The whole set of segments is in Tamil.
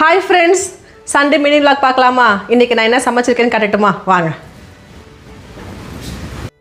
Hi friends, Sunday mini vlog பார்க்கலாமா? இன்றைக்கி நான் என்ன சமைச்சிருக்கேன்னு காட்டட்டுமா? வாங்க.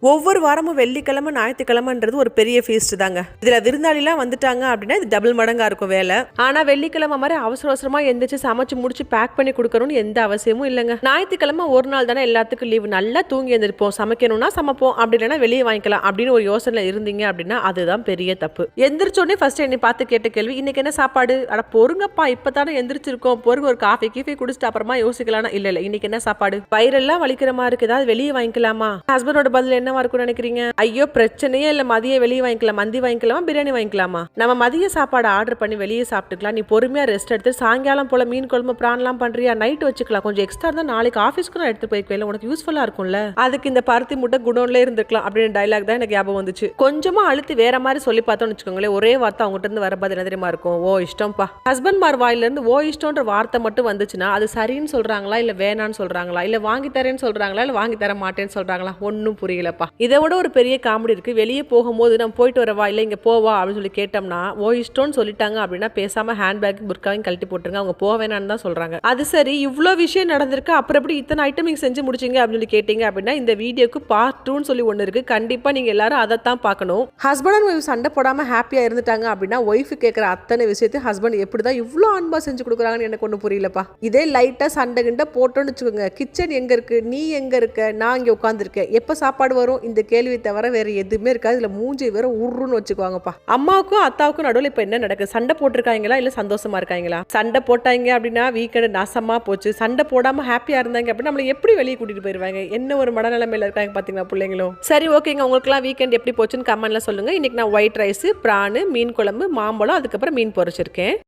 ஒவ்வொரு வாரமும் வெள்ளிக்கிழமை ஞாயிற்றுக்கிழமைன்றது ஒரு பெரிய ஃபீஸ்ட் தாங்க. இதில் விருந்தாளிலாம் வந்துட்டாங்க அப்படின்னா இது டபுள் மடங்காக இருக்கும் வேலை. ஆனால் வெள்ளிக்கிழமை மாதிரி அவசர அவசரமாக எந்திரிச்சு சமைச்சு முடிச்சு பேக் பண்ணி கொடுக்கணும்னு எந்த அவசியமும் இல்லைங்க. ஞாயிற்றுக்கிழமை ஒரு நாள் தானே எல்லாத்துக்கும் லீவு. நல்லா தூங்கி எழுந்திருப்போம், சமைக்கணும்னா சமைப்போம், அப்படி இல்லைன்னா வெளியே வாங்கிக்கலாம் அப்படின்னு ஒரு யோசனை இருந்தீங்க அப்படின்னா அதுதான் பெரிய தப்பு. எந்திரிச்சோடனே ஃபர்ஸ்ட் என்னை பார்த்து கேட்ட கேள்வி, இன்னைக்கு என்ன சாப்பாடு? அட பொறுங்கப்பா, இப்போ தானே எந்திரிச்சிருக்கோம், பொறுங்க, ஒரு காஃபி குடிச்சிட்டு அப்புறமா யோசிக்கலாம்னா இல்லை இன்னைக்கு என்ன சாப்பாடு? வயிறெல்லாம் வலிக்கிற மாதிரி இருக்கு, ஏதாவது வெளியே வாங்கிக்கலாமா? ஹஸ்பண்டோட பதில் என்ன இருக்கும் நினைக்கிறீங்க? ஐயோ பிரச்சனையே இல்ல, மதியம் வெளியே வாங்கிக்கலாம், மந்தி வாங்கிக்கலாமா, பிரியாணி வாங்கிக்கலாமா? நம்ம மதிய சாப்பாடு ஆர்டர் பண்ணி வெளியே சாப்பிட்டுக்கலாம். நீ பொறுமையா ரெஸ்ட் எடுத்து சாயங்காலம் போல மீன் குழம்பு பிரான்லாம் பண்றியா, நைட் வச்சுக்கலாம். கொஞ்சம் எக்ஸ்ட்ரா இருந்தா நாளைக்கு ஆஃபீஸ்க்கு நான் எடுத்து போய்க்கலாம், உனக்கு யூஸ்ஃபுல்லா இருக்கும்ல. அதுக்கு இந்த பருத்தி முட்டை குடோன்ல இருந்துக்கலாம் அப்படின்னு டைலாக் தான் எனக்கு ஞாபகம் வந்துச்சு. கொஞ்சமா அழுத்தி வேற மாதிரி சொல்லி பார்த்தோம்னு வச்சுக்கோங்களேன், ஒரே வார்த்தை அவங்ககிட்ட இருந்து வர பதில் என்ன தெரியுமா இருக்கும்? ஓ இஷ்டம்ப்பா. ஹஸ்பண்ட் மார் வாயில இருந்து ஓ இஷ்டம்ன்ற வார்த்தை மட்டும் வந்துச்சுன்னா அது சரின்னு சொல்றாங்களா இல்ல வேணான்னு சொல்றாங்களா, இல்ல வாங்கி தரேன்னு சொல்றாங்களா இல்ல வாங்கி தர மாட்டேன்னு சொல்றாங்களா? ஒன்னும் புரியலப்பா. இதை விட ஒரு பெரிய காமெடி இருக்கு. வெளியே போகும்போது நம்ம போயிட்டு வரவா இல்ல இங்க போவா அப்படின்னு சொல்லி கேட்டோம்னா ஓ இஷ்டம்னு சொல்லிட்டாங்க அப்படின்னா பேசாம ஹேண்ட்பேக் புர்காவையும் கழட்டி போட்டுருங்க, அவங்க போக வேணான்னு தான் சொல்றாங்க. அது சரி, இவ்வளோ விஷயம் நடந்திருக்கு, அப்புறம் எப்படி இத்தனை ஐட்டம் நீங்க செஞ்சு முடிச்சிங்க அப்படின்னு சொல்லி கேட்டீங்க அப்படின்னா இந்த வீடியோக்கு பார்ட் 2ன்னு சொல்லி ஒன்று இருக்கு. கண்டிப்பா நீங்க எல்லாரும் அதைத்தான் பார்க்கணும். ஹஸ்பண்ட் அண்ட் ஒய்ஃப் சண்டை போடாம ஹாப்பியா இருந்துட்டாங்க அப்படின்னா ஒய்ஃப் கேட்கிற அத்தனை விஷயத்தையும் ஹஸ்பண்ட் எப்படிதான் இவ்வளோ அன்பா செஞ்சு கொடுக்குறாங்கன்னு எனக்கு ஒன்றும் புரியலப்பா. இதே லைட்டா சண்டை கிண்ட போட்டோன்னு வச்சுக்கோங்க, கிச்சன் எங்க இருக்கு, நீ எங்க இருக்க, நான் இங்க உட்காந்துருக்கேன், எப்ப சாப்பாடு வரும், இந்த கேள்வி தவிர வேற எதுவுமே இருக்காது. இதுல மூஞ்சி வேற உருன்னு வச்சுக்குவாங்கப்பா. அம்மாவுக்கும் அத்தாவுக்கும் நடுவில் இப்ப என்ன நடக்குது? சண்டை போட்டிருக்காங்களா இல்ல சந்தோஷமா இருக்காங்களா? சண்டை போட்டாங்க அப்படின்னா வீக்கெண்ட் நாசமா போச்சு. சண்டை போடாம ஹாப்பியா இருந்தாங்க அப்படின்னா நம்மள எப்படி வெளியே கூட்டிட்டு போயிருவாங்க? என்ன ஒரு மனநிலைமையில இருக்காங்க பாத்தீங்களா பிள்ளைங்களும். சரி ஓகேங்க, உங்களுக்குலாம் வீக்கெண்ட் எப்படி போச்சுன்னு கமெண்ட்ல சொல்லுங்க. இன்னைக்கு நான் ஒயிட் ரைஸ், பிரான், மீன் குழம்பு, மாம்பழம், அதுக்கப்புறம் மீன் பொரிச்சிருக்கேன்.